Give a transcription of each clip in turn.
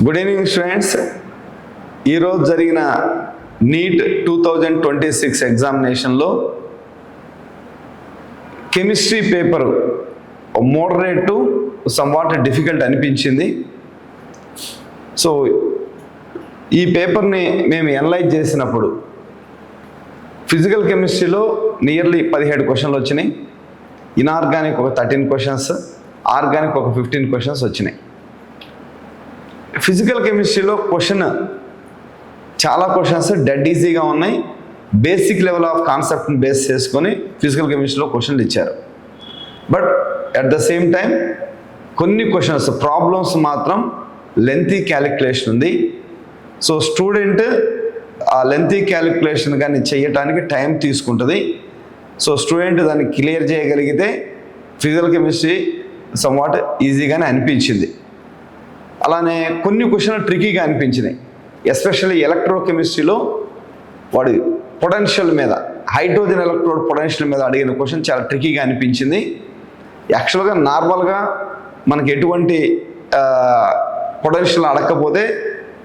Good evening students. ఈరోజు జరిగిన neat 2026 ఎగ్జామినేషన్లో chemistry paper moderate to somewhat difficult అనిపించింది. సో ఈ పేపర్ని మేము అనలైజ్ చేసినప్పుడు ఫిజికల్ కెమిస్ట్రీలో నియర్లీ 17 క్వశ్చన్లు వచ్చినాయి, ఇనార్గానిక్ ఒక 13 క్వశ్చన్స్, ఆర్గానిక్ ఒక 15 క్వశ్చన్స్ వచ్చినాయి. ఫిజికల్ కెమిస్ట్రీలో చాలా క్వశ్చన్స్ డెడ్ ఈజీగా ఉన్నాయి. బేసిక్ లెవెల్ ఆఫ్ కాన్సెప్ట్ని బేస్ చేసుకొని ఫిజికల్ కెమిస్ట్రీలో క్వశ్చన్లు ఇచ్చారు. But at the same time కొన్ని క్వశ్చన్స్ ప్రాబ్లమ్స్ మాత్రం లెంతీ క్యాలిక్యులేషన్ ఉంది. సో స్టూడెంట్ ఆ లెంతీ క్యాలిక్యులేషన్ కానీ చేయటానికి టైం తీసుకుంటుంది. సో స్టూడెంట్ దాన్ని క్లియర్ చేయగలిగితే ఫిజికల్ కెమిస్ట్రీ సమ్వాట్ ఈజీగానే అనిపించింది. అలానే కొన్ని క్వశ్చన్లు ట్రికీగా అనిపించినాయి. ఎస్పెషల్లీ ఎలక్ట్రోకెమిస్ట్రీలో వాడి పొటెన్షియల్ మీద, హైడ్రోజన్ ఎలక్ట్రోడ్ పొటెన్షియల్ మీద అడిగిన క్వశ్చన్ చాలా ట్రికీగా అనిపించింది. యాక్చువల్గా నార్మల్గా మనకి ఎటువంటి పొటెన్షియల్ అడగకపోతే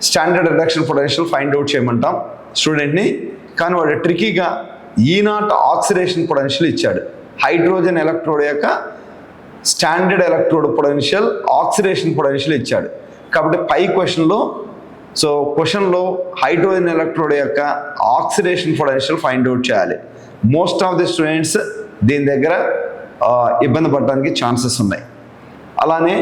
standard reduction potential find out చేయమంటాం స్టూడెంట్ని. కానీ వాడు ట్రికీగా ఈనాట్ ఆక్సిడేషన్ పొటెన్షియల్ ఇచ్చాడు. హైడ్రోజన్ ఎలక్ట్రోడ్ యొక్క standard electrode potential, oxidation potential ఇచ్చాడు. కాబట్టి పై క్వశ్చన్లో హైడ్రోజన్ ఎలక్ట్రోడ్ యొక్క ఆక్సిడేషన్ పొటెన్షియల్ ఫైండ్ అవుట్ చేయాలి. మోస్ట్ ఆఫ్ ది స్టూడెంట్స్ దీని దగ్గర ఇబ్బంది పడడానికి ఛాన్సెస్ ఉన్నాయి. అలానే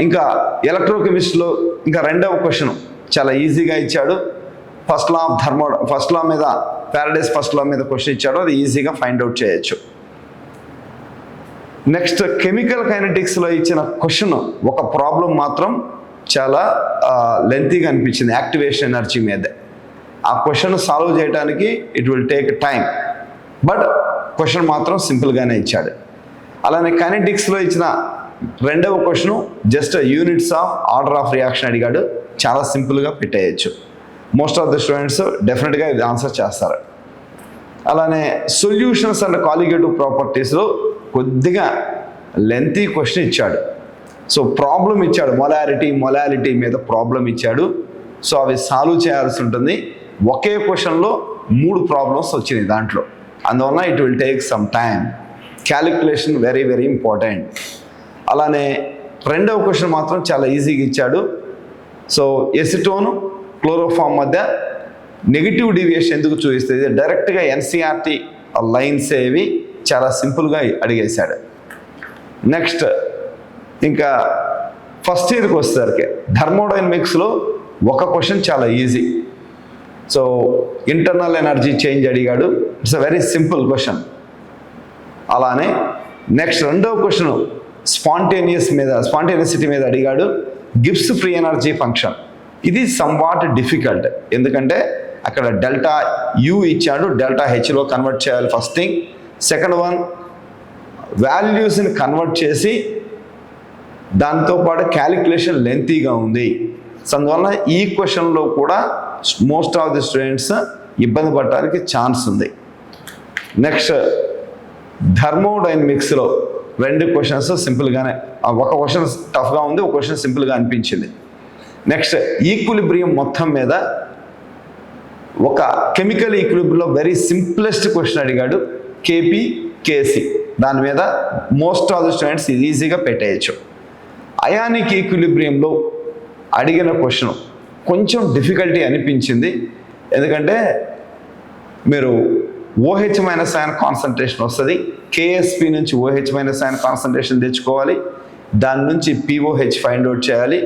ఇంకా ఎలక్ట్రోకెమిస్ట్రీలో ఇంకా రెండవ క్వశ్చన్ చాలా ఈజీగా ఇచ్చాడు. ఫస్ట్ లా మీద పారడైస్ ఫస్ట్ లా మీద క్వశ్చన్ ఇచ్చాడు, అది ఈజీగా ఫైండ్ అవుట్ చేయొచ్చు. నెక్స్ట్ కెమికల్ కైనెటిక్స్లో ఇచ్చిన క్వశ్చన్ ఒక ప్రాబ్లం మాత్రం చాలా లెంతీగా అనిపించింది, యాక్టివేషన్ ఎనర్జీ మీద. ఆ క్వశ్చన్ సాల్వ్ చేయడానికి it will take time, but question మాత్రం సింపుల్గానే ఇచ్చాడు. అలానే కైనెటిక్స్లో ఇచ్చిన రెండవ question just units of order of reaction అడిగాడు, చాలా సింపుల్గా పెట్టేయచ్చు. మోస్ట్ ఆఫ్ ద స్టూడెంట్స్ డెఫినెట్గా ఇది ఆన్సర్ చేస్తారు. అలానే సొల్యూషన్స్ అండ్ కాలిగేటివ్ ప్రాపర్టీస్లో కొద్దిగా లెంతీ క్వశ్చన్ ఇచ్చాడు. సో ప్రాబ్లం ఇచ్చాడు, మొలాలిటీ మీద ప్రాబ్లం ఇచ్చాడు. సో అవి సాల్వ్ చేయాల్సి ఉంటుంది. ఒకే క్వశ్చన్లో 3 ప్రాబ్లమ్స్ వచ్చినాయి దాంట్లో, అందువల్ల it will take some time. Calculation very very important. అలానే రెండవ క్వశ్చన్ మాత్రం చాలా ఈజీగా ఇచ్చాడు. సో ఎసిటోను క్లోరోఫామ్ మధ్య నెగిటివ్ డీవియేషన్ ఎందుకు చూపిస్తుంది, డైరెక్ట్గా ఎన్సీఆర్టీ లైన్స్ ఏవి చాలా సింపుల్గా అడిగేశాడు. నెక్స్ట్ ఇంకా ఫస్ట్ ఇయర్కి వచ్చేసరికి థర్మోడైనమిక్స్లో ఒక క్వశ్చన్ చాలా easy. So internal energy change అడిగాడు, it's a very simple question. అలానే నెక్స్ట్ రెండవ క్వశ్చన్ స్పాంటేనియసిటీ మీద అడిగాడు, గిబ్స్ ఫ్రీ ఎనర్జీ ఫంక్షన్. ఇది సమ్వాట్ డిఫికల్ట్, ఎందుకంటే అక్కడ డెల్టా యూ ఇచ్చాడు, డెల్టా హెచ్లో కన్వర్ట్ చేయాలి ఫస్ట్ థింగ్. సెకండ్ వన్ వాల్యూస్ని కన్వర్ట్ చేసి దాంతోపాటు క్యాలిక్యులేషన్ లెంతీగా ఉంది. సో అందువల్ల ఈ క్వశ్చన్లో కూడా మోస్ట్ ఆఫ్ ది స్టూడెంట్స్ ఇబ్బంది పడటానికి ఛాన్స్ ఉంది. నెక్స్ట్ థర్మోడైనమిక్స్లో 2 క్వశ్చన్స్ సింపుల్గానే, ఒక క్వశ్చన్ టఫ్గా ఉంది, ఒక క్వశ్చన్ సింపుల్గా అనిపించింది. నెక్స్ట్ ఈక్విలిబ్రియం మొత్తం మీద ఒక కెమికల్ ఈక్విలిబ్రియంలో వెరీ సింప్లెస్ట్ క్వశ్చన్ అడిగాడు, కేపీ కేసీ. దాని మీద మోస్ట్ ఆఫ్ ది స్టూడెంట్స్ ఇది ఈజీగా పెట్టేయచ్చు. అయానిక్ ఈక్విలిబ్రియంలో అడిగిన క్వశ్చన్ కొంచెం డిఫికల్టీ అనిపించింది, ఎందుకంటే మీరు OH- అయాన్ కాన్సన్ట్రేషన్ వస్తుంది, కేఎస్పి నుంచి OH- అయాన్ కాన్సన్ట్రేషన్ తెచ్చుకోవాలి, దాని నుంచి POH ఫైండ్ అవుట్ చేయాలి,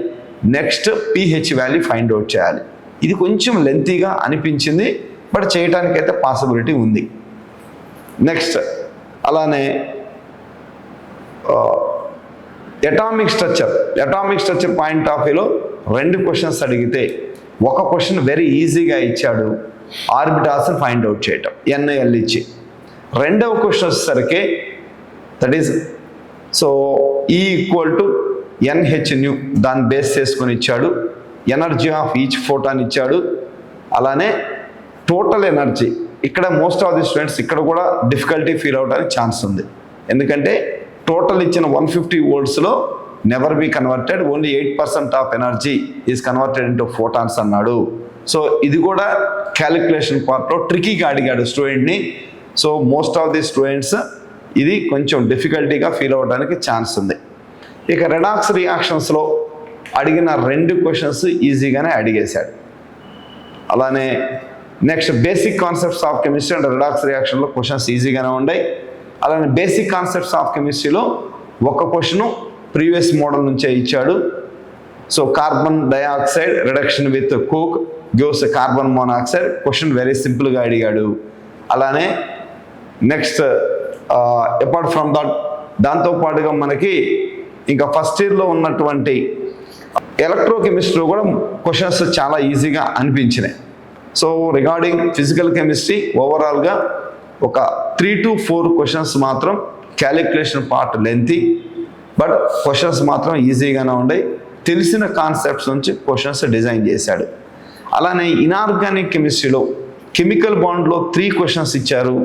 next pH value find out చేయాలి. ఇది కొంచెం లెంతీగా అనిపించింది, బట్ చేయటానికైతే పాసిబిలిటీ ఉంది. నెక్స్ట్ అలానే అటామిక్ స్ట్రక్చర్ పాయింట్ ఆఫ్ వ్యూలో 2 క్వశ్చన్స్ అడిగితే ఒక క్వశ్చన్ వెరీ ఈజీగా ఇచ్చాడు, ఆర్బిటాల్స్ని ఫైండ్ అవుట్ చేయటం NaL ఇచ్చి. రెండవ క్వశ్చన్ వచ్చేసరికి that is so E = Nhν దాన్ని బేస్ చేసుకొని ఇచ్చాడు, ఎనర్జీ ఆఫ్ ఈచ్ ఫోటాన్ ఇచ్చాడు. అలానే టోటల్ ఎనర్జీ, ఇక్కడ మోస్ట్ ఆఫ్ ది స్టూడెంట్స్ ఇక్కడ కూడా డిఫికల్టీ ఫీల్ అవడానికి ఛాన్స్ ఉంది, ఎందుకంటే టోటల్ ఇచ్చిన 150 voltsలో never be converted, only 8% of energy is converted into photons అన్నాడు. సో ఇది కూడా క్యాలిక్యులేషన్ పార్ట్లో ట్రికీగా అడిగాడు స్టూడెంట్ని. So most of the students ఇది కొంచెం డిఫికల్టీగా ఫీల్ అవ్వడానికి ఛాన్స్ ఉంది. ఇక రెడాక్స్ రియాక్షన్స్లో అడిగిన 2 క్వశ్చన్స్ ఈజీగానే అడిగేశాడు. అలానే next basic concepts of chemistry and redox రియాక్షన్లో క్వశ్చన్స్ ఈజీగానే ఉన్నాయి. అలానే బేసిక్ కాన్సెప్ట్స్ ఆఫ్ కెమిస్ట్రీలో ఒక క్వశ్చను ప్రీవియస్ మోడల్ నుంచే ఇచ్చాడు. So carbon dioxide reduction with coke gives carbon monoxide, question very సింపుల్గా అడిగాడు. అలానే నెక్స్ట్ అపార్ట్ ఫ్రమ్ దట్ దాంతోపాటుగా మనకి ఇంకా ఫస్ట్ ఇయర్లో ఉన్నటువంటి ఎలక్ట్రోకెమిస్ట్రీలో కూడా క్వశ్చన్స్ చాలా ఈజీగా అనిపించినాయి. సో రిగార్డింగ్ ఫిజికల్ కెమిస్ట్రీ ఓవరాల్గా ఒక 3 to 4 క్వశ్చన్స్ మాత్రం calculation part lengthy, but questions మాత్రం ఈజీగానే ఉన్నాయి. తెలిసిన కాన్సెప్ట్స్ నుంచి క్వశ్చన్స్ డిజైన్ చేశాడు. అలానే ఇనార్గానిక్ కెమిస్ట్రీలో కెమికల్ బాండ్లో 3 క్వశ్చన్స్ ఇచ్చారు.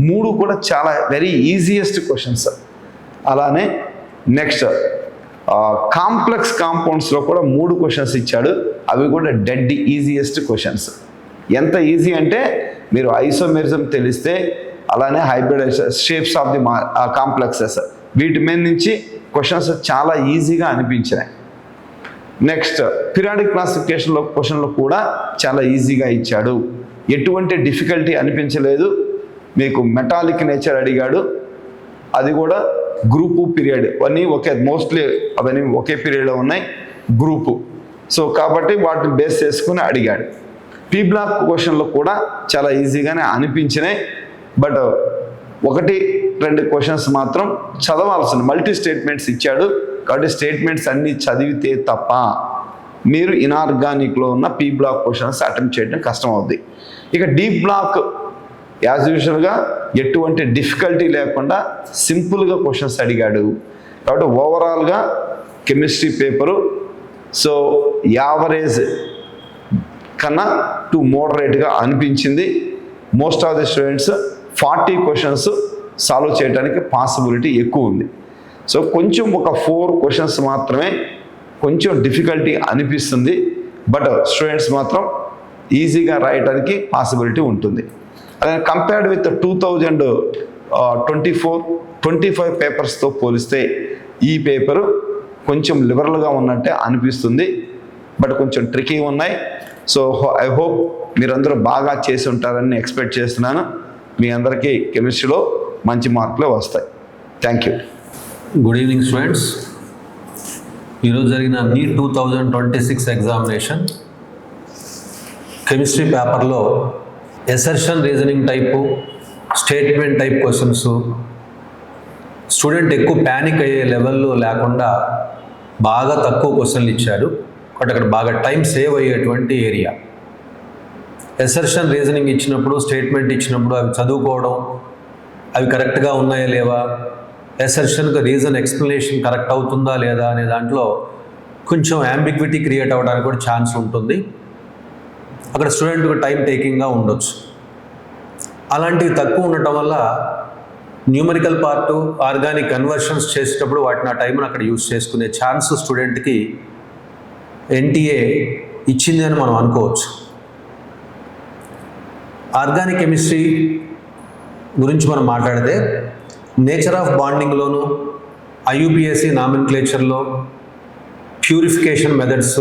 3 కూడా చాలా వెరీ ఈజియెస్ట్ క్వశ్చన్స్. అలానే నెక్స్ట్ కాంప్లెక్స్ కాంపౌండ్స్లో కూడా 3 క్వశ్చన్స్ ఇచ్చాడు. అవి కూడా డెడ్ ఈజియెస్ట్ క్వశ్చన్స్. ఎంత ఈజీ అంటే మీరు ఐసోమెరిజం తెలిస్తే, అలానే hybridisation shapes of the complexes, వీటి మీద నుంచి క్వశ్చన్స్ చాలా ఈజీగా అనిపించినాయి. నెక్స్ట్ పీరియాడిక్ క్లాసిఫికేషన్లో క్వశ్చన్లు కూడా చాలా ఈజీగా ఇచ్చాడు. ఎటువంటి డిఫికల్టీ అనిపించలేదు. మీకు మెటాలిక్ నేచర్ అడిగాడు, అది కూడా గ్రూపు పీరియడ్ అన్నీ మోస్ట్లీ అవన్నీ ఒకే పీరియడ్లో ఉన్నాయి గ్రూపు. సో కాబట్టి వాటిని బేస్ చేసుకుని అడిగాడు. పీ బ్లాక్ క్వశ్చన్లు కూడా చాలా ఈజీగానే అనిపించినాయి. బట్ 1-2 క్వశ్చన్స్ మాత్రం చదవాల్సిన మల్టీ స్టేట్మెంట్స్ ఇచ్చాడు. కాబట్టి స్టేట్మెంట్స్ అన్నీ చదివితే తప్ప మీరు ఇనార్గానిక్లో ఉన్న పీ బ్లాక్ క్వశ్చన్స్ అటెంప్ట్ చేయడం కష్టం అవుద్ది. ఇక డీప్ బ్లాక్ యాజ్ యూజువల్గా ఎటువంటి డిఫికల్టీ లేకుండా సింపుల్గా క్వశ్చన్స్ అడిగాడు. కాబట్టి ఓవరాల్గా కెమిస్ట్రీ పేపరు సో యావరేజ్ కన్నా టు మోడరేట్గా అనిపించింది. Most of the students 40 questions solve చేయడానికి పాసిబిలిటీ ఎక్కువ ఉంది. సో కొంచెం ఒక 4 క్వశ్చన్స్ మాత్రమే కొంచెం డిఫికల్టీ అనిపిస్తుంది. బట్ స్టూడెంట్స్ మాత్రం ఈజీగా రాయడానికి పాసిబిలిటీ ఉంటుంది. అదే కంపేర్డ్ విత్ 2024-25 పేపర్స్తో పోలిస్తే ఈ పేపరు కొంచెం లిబరల్గా ఉన్నట్టే అనిపిస్తుంది. బట్ కొంచెం ట్రికీ ఉన్నాయి. సో ఐ హోప్ మీరందరూ బాగా చేసి ఉంటారని ఎక్స్పెక్ట్ చేస్తున్నాను. మీ అందరికీ కెమిస్ట్రీలో మంచి మార్కులే వస్తాయి. Thank you. Good evening students. ఈరోజు జరిగిన నీట్ 2026 ఎగ్జామినేషన్ కెమిస్ట్రీ పేపర్లో assertion reasoning type, statement type questions, student ఎక్కువ ప్యానిక్ అయ్యే లెవెల్లో లేకుండా బాగా తక్కువ క్వశ్చన్లు ఇచ్చారు. బట్ అక్కడ బాగా టైం సేవ్ అయ్యేటువంటి ఏరియా. ఎసర్షన్ రీజనింగ్ ఇచ్చినప్పుడు, స్టేట్మెంట్ ఇచ్చినప్పుడు అవి చదువుకోవడం, అవి కరెక్ట్గా ఉన్నాయా లేవా, ఎసర్షన్కి రీజన్ ఎక్స్ప్లెనేషన్ కరెక్ట్ అవుతుందా లేదా అనే దాంట్లో కొంచెం యాంబిగ్విటీ క్రియేట్ అవ్వడానికి కూడా ఛాన్స్ ఉంటుంది. అక్కడ స్టూడెంట్కి టైం టేకింగ్గా ఉండొచ్చు. అలాంటివి తక్కువ ఉండటం వల్ల న్యూమరికల్ పార్టు, ఆర్గానిక్ కన్వర్షన్స్ చేసేటప్పుడు వాటిని ఆ టైంను అక్కడ యూజ్ చేసుకునే ఛాన్స్ స్టూడెంట్కి ఎన్టీఏ ఇచ్చింది అని మనం అనుకోవచ్చు. ఆర్గానిక్ కెమిస్ట్రీ గురించి మనం మాట్లాడితే నేచర్ ఆఫ్ బాండింగ్లోను, ఐయుపిఎస్సి నామెన్క్లేచర్లో purification methods,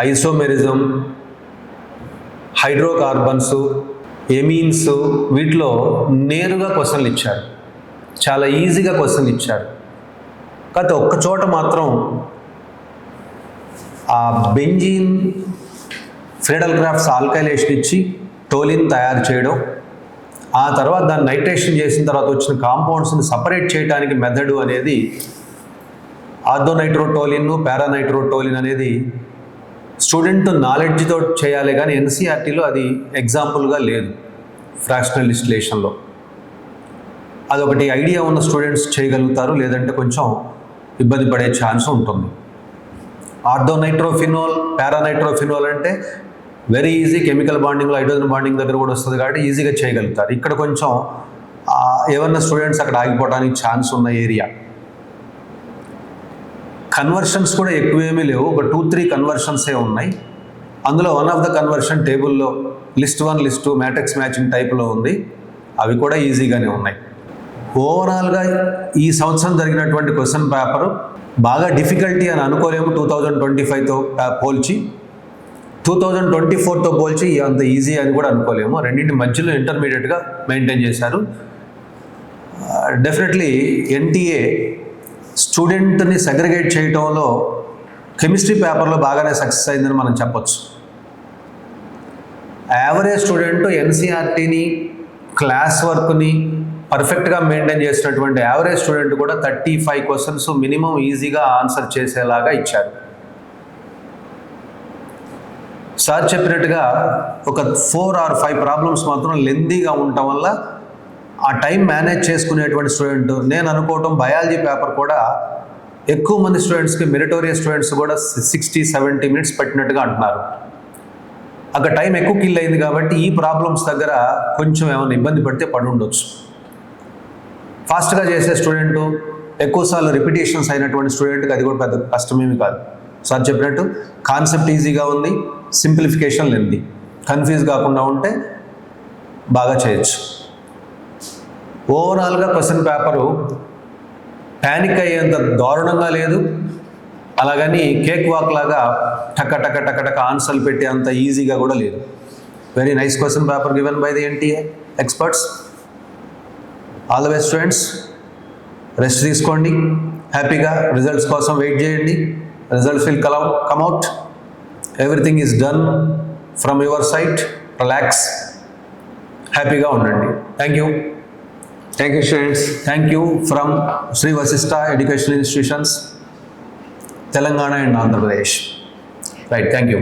isomerism, hydrocarbons, amines, వీటిలో నేరుగా క్వశ్చన్లు ఇచ్చారు. చాలా ఈజీగా క్వశ్చన్లు ఇచ్చారు. కాకపోతే ఒక్క చోట మాత్రం ఆ బెంజీన్ ఫ్రీడల్ క్రాఫ్ట్స్ ఆల్కైలేషన్ ఇచ్చి టోలిన్ తయారు చేయడం, ఆ తర్వాత దాన్ని నైట్రేషన్ చేసిన తర్వాత వచ్చిన కాంపౌండ్స్ని సపరేట్ చేయడానికి మెథడు అనేది ఆర్థోనైట్రోటోలిన్, పారానైట్రోటోలిన్ అనేది స్టూడెంట్ నాలెడ్జ్తో చేయాలి కానీ ఎన్సీఆర్టీలో అది ఎగ్జాంపుల్గా లేదు. ఫ్రాక్షనల్ డిస్టిలేషన్లో అదొకటి ఐడియా ఉన్న స్టూడెంట్స్ చేయగలుగుతారు, లేదంటే కొంచెం ఇబ్బంది పడే ఛాన్స్ ఉంటుంది. ఆర్థోనైట్రోఫినోల్, పారానైట్రోఫినోల్ అంటే వెరీ ఈజీ, కెమికల్ బాండింగ్లో హైడ్రోజన్ బాండింగ్ దగ్గర కూడా వస్తుంది కాబట్టి ఈజీగా చేయగలుగుతారు. ఇక్కడ కొంచెం ఏమన్నా స్టూడెంట్స్ అక్కడ ఆగిపోవడానికి ఛాన్స్ ఉన్న ఏరియా. కన్వర్షన్స్ కూడా ఎక్కువేమీ లేవు, ఒక 2-3 కన్వర్షన్సే ఉన్నాయి. అందులో వన్ ఆఫ్ ద కన్వర్షన్ టేబుల్లో లిస్ట్ 1 లిస్ట్ 2 మ్యాట్రిక్స్ మ్యాచింగ్ టైప్లో ఉంది. అవి కూడా ఈజీగానే ఉన్నాయి. ఓవరాల్గా ఈ సంవత్సరం జరిగినటువంటి క్వశ్చన్ పేపరు బాగా డిఫికల్టీ అని అనుకోలేము 2025తో పోల్చి. 2024తో పోల్చి అంత ఈజీ అని కూడా అనుకోలేము. రెండింటి మధ్యలో ఇంటర్మీడియట్గా మెయింటైన్ చేశారు. డెఫినెట్లీ ఎన్టీఏ స్టూడెంట్ని సెగ్రిగేట్ చేయటంలో కెమిస్ట్రీ పేపర్లో బాగానే సక్సెస్ అయిందని మనం చెప్పొచ్చు. యావరేజ్ స్టూడెంట్ ఎన్సీఆర్టీని క్లాస్ వర్క్ని పర్ఫెక్ట్గా మెయింటైన్ చేసినటువంటి యావరేజ్ స్టూడెంట్ కూడా 35 క్వశ్చన్స్ మినిమం ఈజీగా ఆన్సర్ చేసేలాగా ఇచ్చారు. సార్ చెప్పినట్టుగా ఒక 4 or 5 ప్రాబ్లమ్స్ మాత్రం లెందీగా ఉండటం వల్ల ఆ టైం మేనేజ్ చేసుకునేటువంటి స్టూడెంట్, నేను అనుకోవటం బయాలజీ పేపర్ కూడా ఎక్కువ మంది స్టూడెంట్స్కి మెరిటోరియస్ స్టూడెంట్స్ కూడా 60-70 మినిట్స్ పట్టినట్టుగా అంటున్నారు. అక్కడ టైం ఎక్కువ కిల్ అయింది కాబట్టి ఈ ప్రాబ్లమ్స్ దగ్గర కొంచెం ఏమైనా ఇబ్బంది పడితే పడి ఉండొచ్చు. ఫాస్ట్గా చేసే స్టూడెంటు, ఎక్కువసార్లు రిపిటేషన్స్ అయినటువంటి స్టూడెంట్కి అది కూడా పెద్ద కష్టమేమి కాదు. సార్ చెప్పినట్టు కాన్సెప్ట్ ఈజీగా ఉంది, సింప్లిఫికేషన్ లెంది, కన్ఫ్యూజ్ కాకుండా ఉంటే బాగా చేయొచ్చు. ఓవరాల్గా క్వశ్చన్ పేపరు ప్యానిక్ అయ్యేంత దారుణంగా లేదు, అలాగని కేక్ వాక్ లాగా టక ఆన్సర్లు పెట్టే అంత ఈజీగా కూడా లేదు. Very nice question paper given by the NTA experts. All the best students. Rest తీసుకోండి, హ్యాపీగా రిజల్ట్స్ కోసం వెయిట్ చేయండి. Results will come out. Everything is done from your side. Relax, హ్యాపీగా ఉండండి. Thank you. Thank you students. Thank you from Shri Vashishta educational institutions, Telangana and Andhra Pradesh. Right, thank you.